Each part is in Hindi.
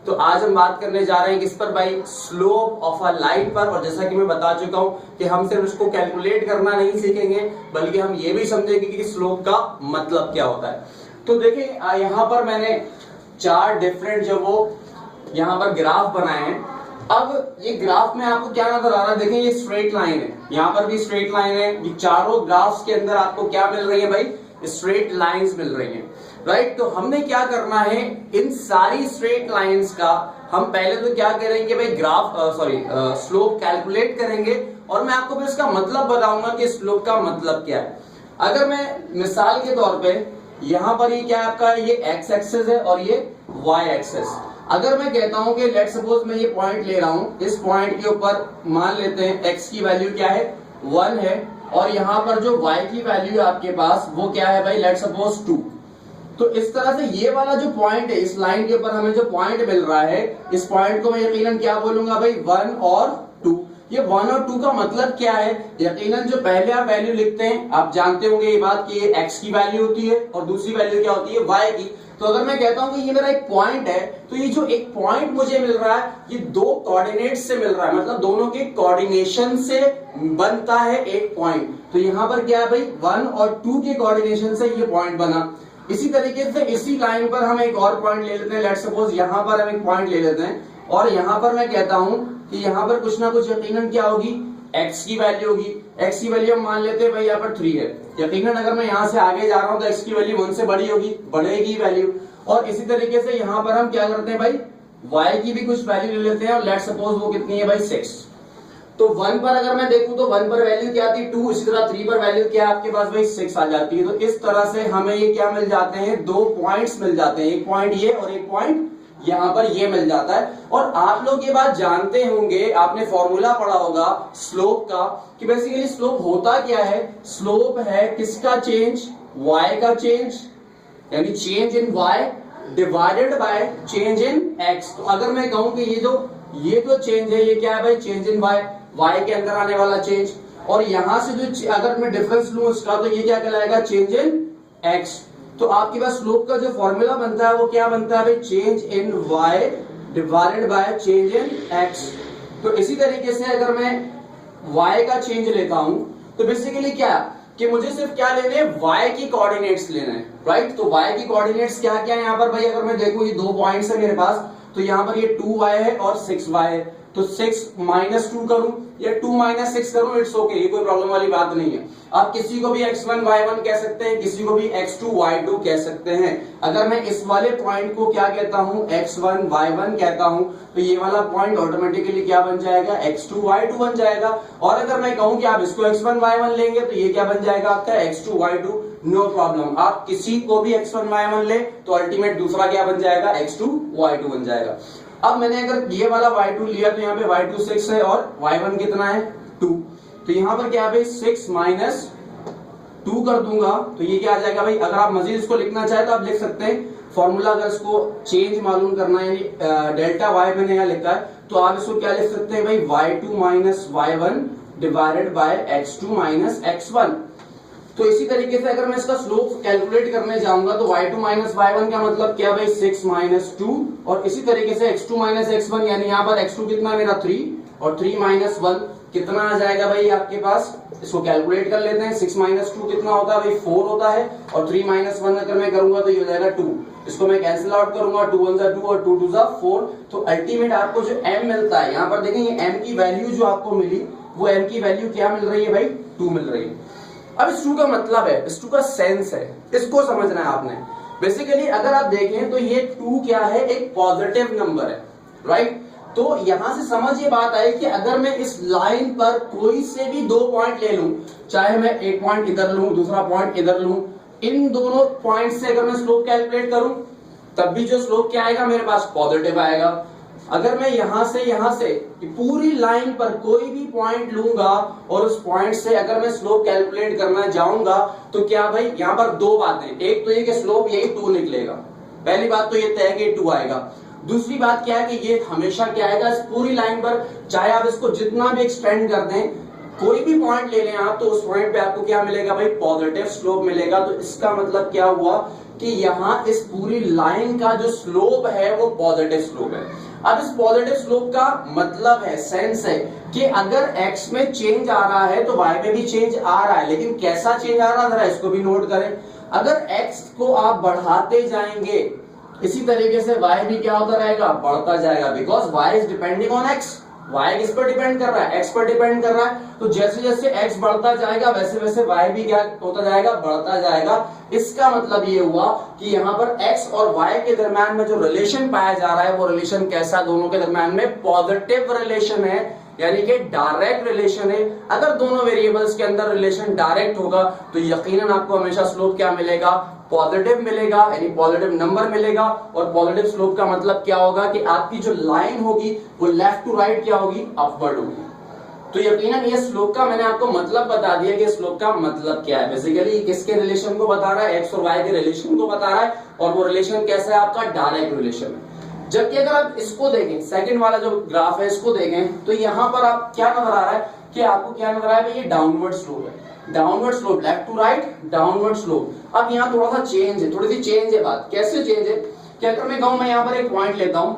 तो आज हम बात करने जा रहे हैं किस पर भाई, स्लोप ऑफ अ लाइन पर। और जैसा कि मैं बता चुका हूं कि हम सिर्फ उसको कैलकुलेट करना नहीं सीखेंगे, बल्कि हम ये भी समझेंगे कि स्लोप का मतलब क्या होता है। तो देखिए यहाँ पर मैंने 4 डिफरेंट जो वो यहाँ पर ग्राफ बनाए हैं। अब ये ग्राफ में आपको क्या नजर आ रहा है, देखें ये स्ट्रेट लाइन है, यहाँ पर भी स्ट्रेट लाइन है। ये चारों ग्राफ्स के अंदर आपको क्या मिल रही है भाई, स्ट्रेट लाइंस मिल रही हैं, राइट। तो हमने क्या करना है, इन सारी स्ट्रेट लाइंस का हम पहले तो क्या करेंगे भाई, स्लोप कैलकुलेट करेंगे और मैं आपको फिर इसका मतलब बताऊंगा कि स्लोप का मतलब क्या है। अगर मैं मिसाल के तौर पे यहां पर ये क्या है आपका, ये एक्स एक्सेस है और ये वाई एक्सेस। अगर मैं कहता हूं कि लेट सपोज मैं ये पॉइंट ले रहा हूं, इस पॉइंट के ऊपर मान लेते हैं एक्स की वैल्यू क्या है, 1 है, और यहां पर जो y की वैल्यू है आपके पास वो क्या है भाई, लेट सपोज 2। तो इस तरह से ये वाला जो पॉइंट है, इस लाइन के ऊपर हमें जो पॉइंट मिल रहा है, इस पॉइंट को मैं यकीनन क्या बोलूंगा भाई, 1 और 2। ये 1 और 2 का मतलब क्या है, यकीनन जो पहले आप वैल्यू लिखते हैं, आप जानते होंगे ये बात कि ये x की वैल्यू होती है और दूसरी वैल्यू क्या होती है, y की। तो अगर मैं कहता हूं कि ये मेरा एक पॉइंट है, तो ये जो एक पॉइंट मुझे मिल रहा है, ये 2 कोऑर्डिनेट से मिल रहा है, मतलब दोनों के कोऑर्डिनेशन से बनता है एक पॉइंट। तो यहां पर क्या है भाई, 1 और 2 के कोऑर्डिनेशन से ये पॉइंट बना। इसी तरीके से इसी लाइन पर हम एक और पॉइंट ले लेते हैं, लेट्स सपोज यहां पर हम एक पॉइंट ले लेते हैं और यहां पर मैं कहता हूं कि यहां पर कुछ ना कुछ यकीनन क्या होगी, x की वैल्यू होगी। x की वैल्यू हम मान लेते हैं भाई यहाँ पर 3 है, यकीनन अगर मैं यहां से आगे जा रहा हूं तो x की वैल्यू 1 से बड़ी होगी, बढ़ेगी वैल्यू। और इसी तरीके से यहां पर हम क्या करते हैं भाई, y की भी कुछ वैल्यू ले लेते हैं और लेट सपोज वो कितनी है भाई, 6। तो 1 पर अगर मैं देखूं तो 1 पर वैल्यू क्या आती है, 2। इसी तरह 3 पर वैल्यू क्या है आपके पास भाई, 6 आ जाती है। तो इस तरह से हमें ये क्या मिल जाते हैं, 2 पॉइंट्स मिल जाते हैं, एक पॉइंट ये और एक पॉइंट यहां पर ये मिल जाता है। और आप लोग ये बात जानते होंगे, आपने फॉर्मूला पढ़ा होगा स्लोप का, कि बेसिकली स्लोप होता क्या है, स्लोप है किसका चेंज, y का चेंज, यानी change in y divided by change in x। तो अगर मैं कहूं कि ये जो चेंज है ये क्या है भाई, चेंज इन y के अंदर आने वाला चेंज, और यहां से जो अगर मैं डिफरेंस लूं इसका तो ये क्या कहलाएगा, चेंज इन x। तो आपके पास स्लोप का जो फॉर्मूला बनता है वो क्या बनता है भाई, change in y divided by change in x। तो इसी तरीके से अगर मैं y का चेंज लेता हूं तो बेसिकली क्या कि मुझे सिर्फ क्या लेने हैं, y की कोऑर्डिनेट्स लेने हैं, राइट। तो y की कोऑर्डिनेट्स क्या क्या है यहाँ पर भाई, अगर मैं देखूं ये 2 पॉइंट्स है मेरे पास, तो यहाँ पर ये 2y है और 6y है। तो 6 माइनस 2 करूं या 2 माइनस 6 करूं, इट्स ओके, ये कोई प्रॉब्लम वाली बात नहीं है। आप किसी को भी x1 y1 कह सकते हैं, किसी को भी x2 y2 कह सकते हैं। अगर मैं इस वाले पॉइंट को क्या कहता हूं, x1 y1 कहता हूं, तो ये वाला पॉइंट ऑटोमेटिकली क्या बन जाएगा, x2 y2 बन जाएगा। और अगर मैं कहूं कि आप इसको x1 y1 लेंगे तो ये क्या बन जाएगा आपका, x2 y2, नो प्रॉब्लम। आप किसी को भी x1 y1 ले तो अल्टीमेट दूसरा क्या बन जाएगा, x2 y2 बन जाएगा। अब मैंने अगर ये वाला y2 लिया तो यहाँ पे y2 6 है और y1 कितना है, 2। तो यहाँ पर क्या है 6 माइनस 2 कर दूंगा तो ये क्या आ जाएगा भाई। अगर आप मजीद इसको लिखना चाहे तो आप लिख सकते हैं फॉर्मूला, अगर इसको चेंज मालूम करना है, यानी डेल्टा y मैंने यहाँ लिखा है, तो आप इसको क्या लिख सकते हैं भाई, y2 minus y1 divided by x2 minus x1। तो इसी तरीके से अगर मैं इसका स्लोप कैलकुलेट करने जाऊंगा तो y2 माइनस y1 का मतलब क्या भाई, 6 माइनस 2, और इसी तरीके से x2 माइनस x1, यानी यहाँ पर x2 कितना है मेरा 3, और 3 माइनस 1 कितना आ जाएगा भाई आपके पास, इसको कैलकुलेट कर लेते हैं। 6 माइनस 2 कितना होता है भाई, 4 होता है, और 3 माइनस 1 अगर मैं करूंगा तो ये हो जाएगा 2। इसको मैं कैंसिल आउट करूंगा, 2 1 2 और 2 2 4। तो अल्टीमेट आपको जो m मिलता है, यहाँ पर देखेंगे m की वैल्यू जो आपको मिली, वो m की वैल्यू क्या मिल रही है भाई, 2 मिल रही है। अब इस 2 का मतलब है, इस 2 का सेंस है, इसको समझना है आपने। बेसिकली अगर आप देखें तो ये 2 क्या है, एक पॉजिटिव नंबर है, राइट। तो यहां से समझ ये बात आई कि अगर मैं इस लाइन पर कोई से भी 2 पॉइंट ले लूं, चाहे मैं एक पॉइंट इधर लूं, दूसरा पॉइंट इधर लूं, इन दोनों पॉइंट से अगर मैं स्लोप कैलकुलेट करूं तब भी जो स्लोप क्या आएगा मेरे पास, पॉजिटिव आएगा। अगर मैं यहां से पूरी लाइन पर कोई भी पॉइंट लूंगा और उस पॉइंट से अगर मैं स्लोप कैलकुलेट करना जाऊंगा तो क्या भाई, यहां पर 2 बातें, एक तो ये कि स्लोप यही 2 निकलेगा, पहली बात तो ये तय है कि 2 आएगा। दूसरी बात क्या है कि ये हमेशा क्या आएगा, इस पूरी लाइन पर चाहे आप इसको जितना भी एक्सटेंड कर दें, कोई भी पॉइंट ले लें आप, तो उस पॉइंट पे आपको क्या मिलेगा भाई, पॉजिटिव स्लोप मिलेगा। तो इसका मतलब क्या हुआ कि यहाँ इस पूरी लाइन का जो स्लोप है वो पॉजिटिव स्लोप है। अब इस पॉजिटिव स्लोप का मतलब है, सेंस है कि अगर x में चेंज आ रहा है तो y में भी चेंज आ रहा है, लेकिन कैसा चेंज आ रहा है जरा इसको भी नोट करें। अगर x को आप बढ़ाते जाएंगे इसी तरीके से y भी क्या होता रहेगा, बढ़ता जाएगा, because y is depending on x। y किस पर डिपेंड कर रहा है, x पर डिपेंड कर रहा है। तो जैसे जैसे x बढ़ता जाएगा वैसे वैसे y भी क्या होता जाएगा, बढ़ता जाएगा। इसका मतलब ये हुआ कि यहाँ पर x और y के दरम्यान में जो रिलेशन पाया जा रहा है वो रिलेशन कैसा, दोनों के दरम्यान में पॉजिटिव रिलेशन है, यानी कि डायरेक्ट रिलेशन है। अगर दोनों वेरिएबल्स के अंदर रिलेशन डायरेक्ट होगा तो यकीनन आपको हमेशा स्लोप क्या मिलेगा, पॉजिटिव मिलेगा, यानी पॉजिटिव नंबर मिलेगा। और पॉजिटिव स्लोप का मतलब क्या होगा कि आपकी जो लाइन होगी वो लेफ्ट टू राइट क्या होगी, अपवर्ड होगी। तो यकीनन ये स्लोप का मैंने आपको मतलब बता दिया कि स्लोप का मतलब क्या है। बेसिकली किसके रिलेशन को बता रहा है, एक्स और वाई के रिलेशन को बता रहा है, और वो रिलेशन कैसा है आपका, डायरेक्ट रिलेशन है। जबकि अगर आप इसको देखें, सेकंड वाला जो ग्राफ है इसको देखें, तो यहां पर आप क्या नजर आ रहा है कि आपको क्या नजर आ रहा है, ये डाउनवर्ड स्लोप है, downward slope, left to right downward slope. अब यहाँ थोड़ा सा चेंज है, थोड़ी सी चेंज है बात। कैसे चेंज है कि अगर मैं कहूं, मैं यहाँ पर एक पॉइंट लेता हूं,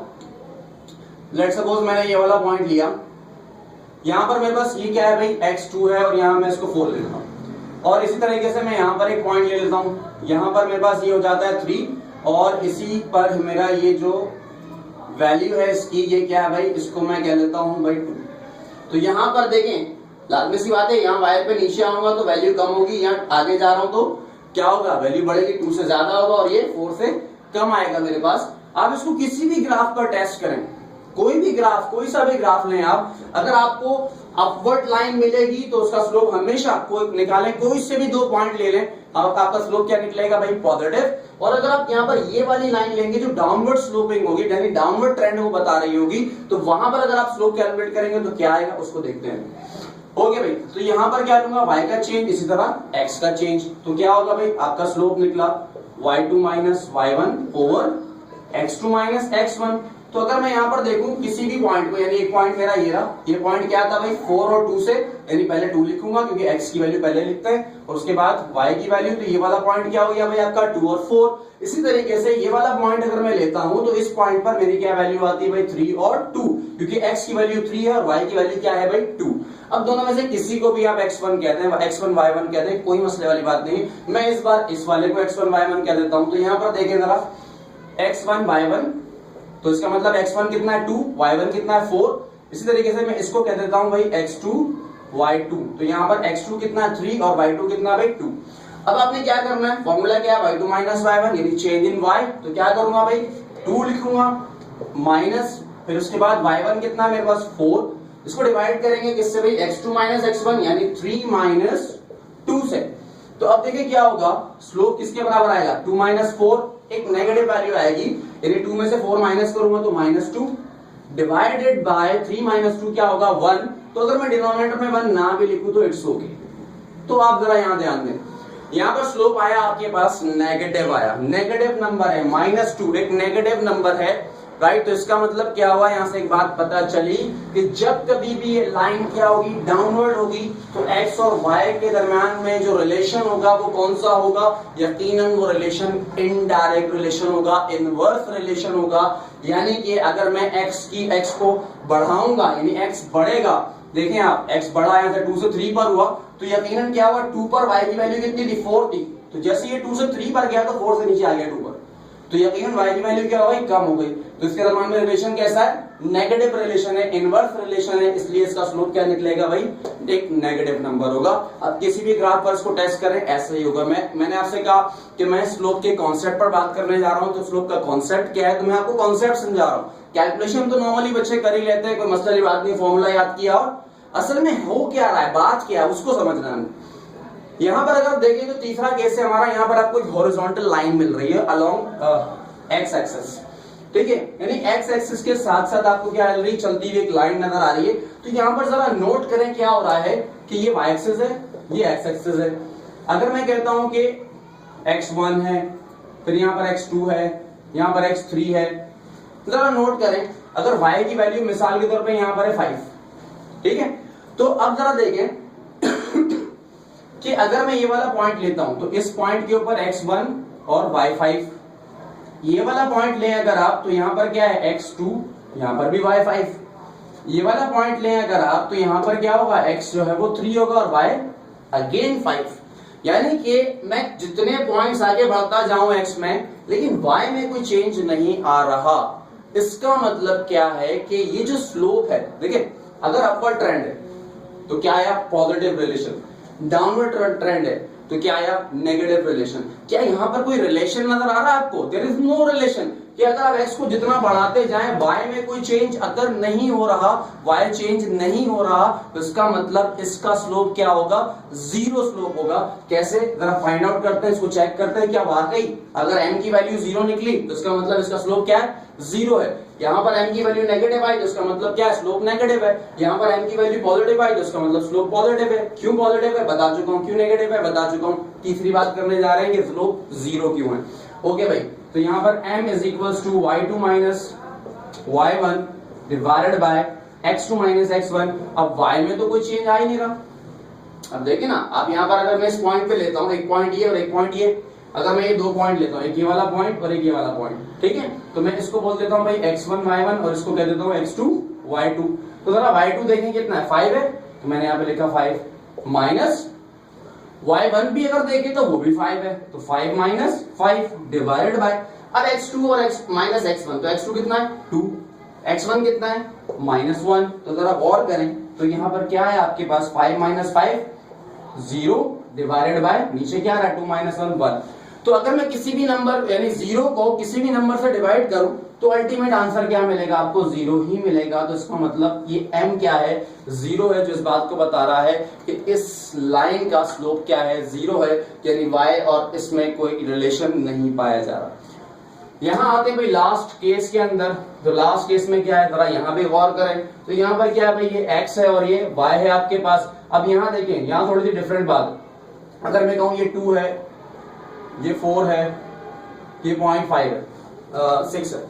लेट सपोज मैंने ये वाला पॉइंट लिया, यहाँ पर मेरे पास ये क्या है भाई, x2 है, और यहाँ मैं इसको 4 ले लेता हूँ। और इसी तरीके से मैं यहाँ पर एक पॉइंट ले लेता हूँ, यहाँ पर मेरे पास ये हो जाता है 3, और इसी पर मेरा ये जो वैल्यू है इसकी, ये क्या है भाई, इसको मैं कह लेता हूँ भाई 2। तो यहाँ पर देखें, लाजमी सी बात है, यहाँ y पे नीचे आऊंगा तो वैल्यू कम होगी, यहाँ आगे जा रहा हूँ तो क्या होगा, वैल्यू बढ़ेगी, 2 से ज्यादा होगा, और ये 4 से कम आएगा मेरे पास। आप इसको किसी भी ग्राफ पर टेस्ट करें, कोई भी ग्राफ, कोई सा भी ग्राफ लें आप, अगर आपको अपवर्ड लाइन मिलेगी तो उसका स्लोप हमेशा कोई निकालें, कोई से भी 2 पॉइंट ले लें, आपका स्लोप क्या निकलेगा भाई, पॉजिटिव। और अगर आप यहाँ पर ये वाली लाइन लेंगे जो डाउनवर्ड स्लोपिंग होगी, यानी डाउनवर्ड ट्रेंड को बता रही होगी, तो वहां पर अगर आप स्लोप कैलकुलेट करेंगे तो क्या आएगा उसको देखते हैं। ओके भाई, तो यहाँ पर क्या लूंगा, y का चेंज, इसी तरह x का चेंज, तो क्या होगा भाई, आपका स्लोप निकला y2 minus y1 over x2 minus x1। तो अगर मैं यहाँ पर देखूं किसी भी पॉइंट को, यानी एक पॉइंट मेरा ये रहा, ये पॉइंट क्या था भाई, 4 और 2 से, यानी पहले 2 लिखूंगा क्योंकि x की वैल्यू पहले लिखते हैं, और उसके बाद y की वैल्यू, तो ये वाला पॉइंट क्या हो गया भाई आपका 2 और 4। इसी तरीके से ये वाला पॉइंट अगर मैं लेता हूं तो इस पॉइंट पर मेरी क्या वैल्यू आती है भाई, 3 और 2, क्योंकि x की वैल्यू 3 है और y की वैल्यू क्या है भाई 2। अब दोनों में से किसी को भी आप x1 कहते हैं, x1 y1 कहते हैं, कोई मसले वाली बात नहीं। मैं इस बार इस वाले को x1 y1 कह देता हूं। तो यहाँ पर देखें जरा, x1 y1, तो इसका मतलब x1 कितना है 2, y1 कितना है 4। इसी तरीके से मैं इसको कह देता हूं भाई x2 y2, तो यहाँ पर x2 कितना है 3 और y2 कितना है भाई 2। अब आपने क्या करना है, फॉर्मूला क्या है, y2 माइनस y1, यानी चेंज इन y। तो क्या करूंगा भाई, 2 लिखूंगा माइनस, फिर उसके बाद y1 कितना है मेरे पास 4, इसको डिवाइड करेंगे किससे भाई, x2 माइनस x1, यानी 3 माइनस 2 से। तो अब देखिए क्या होगा, स्लोप किसके बराबर आएगा, 2 माइनस 4, एक नेगेटिव वैल्यू आएगी, यानी 2 में से 4 माइनस करूंगा तो -2 डिवाइडेड बाय 3 माइनस 2 क्या होगा 1। तो अगर मैं डिनोमिनेटर में 1 ना भी लिखूं तो इट्स ओके। तो आप जरा यहां ध्यान दें, यहां पर स्लोप आया आपके पास नेगेटिव आया, नेगेटिव नंबर है -2, एक नेगेटिव नंबर है, राइट। तो इसका मतलब क्या हुआ, यहां से एक बात पता चली कि जब कभी भी ये लाइन क्या होगी, डाउनवर्ड होगी, तो x और y के दरमियान में जो रिलेशन होगा वो कौन सा होगा, यकीनन वो रिलेशन इनडायरेक्ट रिलेशन होगा, इनवर्स रिलेशन होगा। यानी कि अगर मैं x को बढ़ाऊंगा, यानी x बढ़ेगा, देखें आप x बढ़ा यहां से 2 से 3 पर हुआ, तो यकीनन क्या हुआ, 2 पर y की वैल्यू कितनी थी 4 थी, तो जैसे ये 2 से 3 पर गया तो 4 से नीचे आ गया 2 पर, तो यकीनन y की वैल्यू क्या हो गई, कम हो गई। तो इसके दरम्यान में रिलेशन कैसा है, नेगेटिव रिलेशन है, इनवर्स रिलेशन है, इसलिए इसका स्लोप क्या निकलेगा भाई, एक नेगेटिव नंबर होगा। अब किसी भी ग्राफ पर इसको टेस्ट करें, ऐसे ही होगा। मैंने आपसे कहा कि मैं स्लोप के कॉन्सेप्ट पर बात करने जा रहा हूं, तो स्लोप का कॉन्सेप्ट क्या है, तो मैं आपको कॉन्सेप्ट समझा रहा हूं। कैलकुलेशन तो नॉर्मली बच्चे कर ही लेते हैं, कोई मसला की बात नहीं, फॉर्मूला याद किया, और असल में हो क्या रहा है, बात क्या है उसको समझना है। यहां पर अगर देखें तो तीसरा केस है हमारा, यहां पर आपको एक हॉरिजॉन्टल लाइन मिल रही है अलोंग एक्स एक्सिस, ठीक है, यानी एक्स एक्सिस के साथ साथ आपको क्या मिल रही, चलती हुई एक लाइन नजर आ रही है। तो यहां पर जरा नोट करें क्या हो रहा है कि ये y एक्सिस है, ये x एक्सिस है। अगर मैं कहता हूं कि x1 है, फिर यहां पर x2 है, यहां पर x3 है, जरा नोट करें, अगर y की वैल्यू मिसाल के तौर पे यहां पर है 5, ठीक है, तो अब जरा देखें कि अगर मैं ये वाला पॉइंट लेता हूं तो इस पॉइंट के ऊपर x1 और y5। ये वाला पॉइंट ले अगर आप तो यहां पर क्या है x2, यहां पर भी y5। ये वाला पॉइंट ले अगर आप तो यहां पर क्या होगा, x जो है वो 3 होगा और y अगेन 5। यानी कि मैं जितने पॉइंट्स आगे बढ़ता जाऊं x में, लेकिन y में कोई चेंज नहीं आ रहा। इसका मतलब क्या है कि ये जो स्लोप है, देखिए अगर अपवर्ड ट्रेंड है तो क्या आया, पॉजिटिव रिलेशन। डाउनवर्ड ट्रेंड है तो क्या आया, नेगेटिव रिलेशन। क्या यहाँ पर कोई रिलेशन नजर आ रहा है आपको? There is no relation. कि अगर आप x को जितना बढ़ाते जाएं, y में कोई चेंज अगर नहीं हो रहा, y चेंज नहीं हो रहा, तो इसका मतलब इसका स्लोप क्या होगा, जीरो स्लोप होगा। कैसे, जरा फाइंड आउट करते हैं, इसको चेक करते हैं। क्या वाकई अगर m की वैल्यू जीरो निकली तो इसका मतलब इसका स्लोप क्या है, जीरो है। यहाँ पर m की वैल्यू नेगेटिव आई तो इसका मतलब क्या है, स्लोप नेगेटिव है। यहाँ पर m की वैल्यू पॉजिटिव आई तो इसका मतलब स्लोप पॉजिटिव है। क्यों पॉजिटिव है बता चुका हूँ, क्यों नेगेटिव है बता चुका हूँ। तीसरी बात करने जा रहे हैं कि स्लोप जीरो क्यों है। ओके भाई, तो यहाँ पर m is equals to y2 minus y1 divided by x2 minus x1। अब y में तो कोई चेंज आ ही नहीं रहा। अब देखिए ना, आप यहाँ पर अगर मैं इस पॉइंट पे लेता हूँ, एक पॉइंट ये और एक पॉइंट ये, अगर मैं ये दो पॉइंट लेता हूँ, एक ये वाला पॉइंट और एक ये वाला पॉइंट, ठीक है, तो मैं इसको बोल देता हूँ भाई x1 y1 और इसको कह देता हूँ x2 y2। तो जरा y2 देखें कितना है, 5 है, तो मैंने यहाँ पे लिखा 5 माइनस y1 भी अगर देखें तो वो भी 5 है, तो 5 माइनस 5 डिवाइडेड बाय, अब x2 और x माइनस x1, तो x2 कितना है 2, x1 कितना है -1। तो जरा गौर करें तो यहाँ पर क्या है आपके पास 5 माइनस 5 0 डिवाइडेड बाय, नीचे क्या रहा 2 माइनस 1 1। तो अगर मैं किसी भी नंबर यानी जीरो को किसी भी नंबर से डिवाइड करूं तो अल्टीमेट आंसर क्या मिलेगा आपको, जीरो ही मिलेगा। तो इसका मतलब ये m क्या है, जीरो है, जो इस बात को बता रहा है कि इस लाइन का स्लोप क्या है, जीरो है, यानी y और इसमें कोई रिलेशन नहीं पाया जा रहा। यहाँ आते हैं भाई लास्ट केस के अंदर, तो लास्ट केस में क्या है, जरा यहाँ पे गौर करें। तो यहाँ पर क्या है भाई, ये x है और ये y है आपके पास। अब यहाँ देखें, यहाँ थोड़ी सी डिफरेंट बात, अगर मैं कहूँ ये 2 है, ये 4 है, ये 0.5 है, 6 है,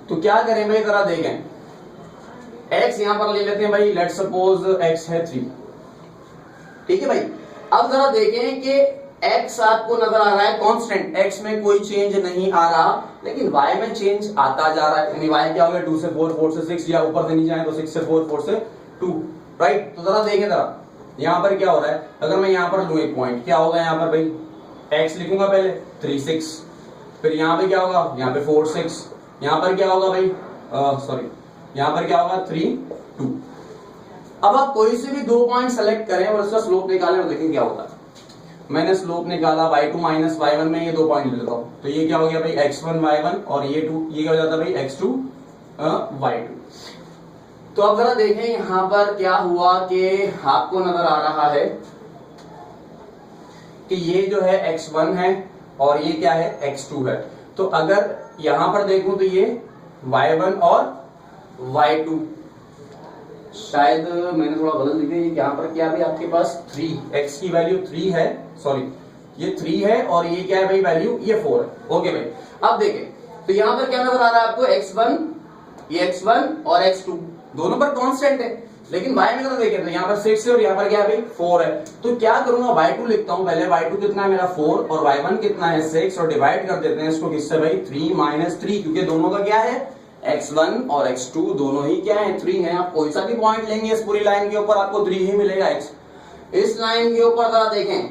तो क्या करें भाई, जरा देखें, x यहां पर ले लेते हैं भाई, लेट्स सपोज x है 3, ठीक है भाई। अब जरा देखें कि x आपको नजर आ रहा है कांस्टेंट, x में कोई चेंज नहीं आ रहा, लेकिन y में चेंज आता जा रहा है। यानी y क्या हो गया, 2 से 4, 4 से 6, या ऊपर से नीचे आए तो 6 से 4, 4 से 2, राइट। तो जरा देखें, जरा यहां पर क्या हो रहा है, अगर मैं यहां पर लूं एक पॉइंट, क्या होगा यहाँ पर भाई, x लिखूंगा पहले 3 6, फिर यहाँ पे क्या होगा, यहाँ पे 4 6, यहाँ पर क्या होगा भाई, सॉरी यहाँ पर क्या होगा 3 2। अब आप कोई से भी दो पॉइंट सेलेक्ट करें और उसका स्लोप निकालें और देखें क्या होता है। मैंने स्लोप निकाला y2 माइनस y1 में, ये दो पॉइंट ले लेता हूं, तो ये क्या हो गया भाई x1 y1 और ये 2, ये क्या हो जाता है भाई x2 y2। तो अब जरा देखें यहां पर क्या हुआ कि आपको नजर आ रहा है कि ये जो है x1 है और ये क्या है x2 है। तो अगर यहां पर देखूं तो ये y1 और y2, शायद मैंने थोड़ा गलत लिखा है, यहाँ पर क्या है आपके पास 3, x की वैल्यू 3 है, सॉरी ये 3 है और ये क्या है भाई वैल्यू, ये 4 है। ओके भाई, अब देखें तो यहाँ पर क्या नजर आ रहा है आपको, x1, ये x1 और x2 दोनों पर कांस्टेंट है, लेकिन y में अगर देखें तो यहाँ पर 6 है और यहाँ पर क्या है भाई 4 है। तो क्या करूंगा, y2 लिखता हूं पहले, y2 कितना है मेरा 4 और y1 कितना है 6, और डिवाइड कर देते हैं इसको किससे भाई 3 माइनस 3, क्योंकि दोनों का क्या है x1 और x2 दोनों ही क्या है 3 है। आप कोई सा भी पॉइंट लेंगे इस पूरी लाइन के ऊपर आपको 3 ही मिलेगा x। इस लाइन के ऊपर जरा देखें,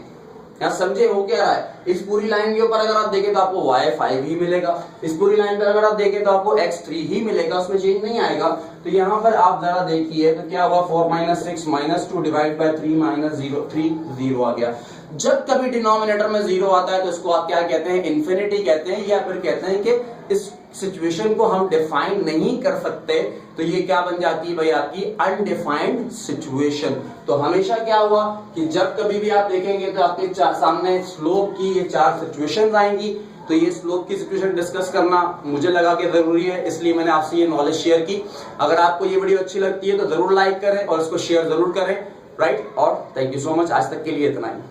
क्या समझे हो क्या रहा है, इस पूरी लाइन के ऊपर अगर आप देखें तो आपको y5 ही मिलेगा, इस पूरी लाइन पर अगर आप देखें तो आपको x3 ही मिलेगा, उसमें चेंज नहीं आएगा। तो यहाँ पर आप जरा देखिए तो क्या हुआ, 4 minus 6 minus 2 divide by 3 minus 0, 3 0 आ गया। जब कभी डिनोमिनेटर में 0 आता है तो इसको आप क्या कहते हैं, इन्फिनिटी कहते हैं, या फिर कहते हैं कि इस सिचुएशन को हम डिफाइन नहीं कर सकते, तो ये क्या बन जाती है भाई आपकी अनडिफाइंड सिचुएशन। तो हमेशा क्या हुआ कि जब कभी भी आप देखेंगे तो आपके सामने स्लोप की ये 4 सिचुएशंस आएंगी। तो ये स्लोप की सिचुएशन डिस्कस करना मुझे लगा कि जरूरी है, इसलिए मैंने आपसे ये नॉलेज शेयर की। अगर आपको ये वीडियो अच्छी लगती है तो जरूर लाइक करें और इसको शेयर जरूर करें, राइट। और थैंक यू सो मच, आज तक के लिए इतना ही।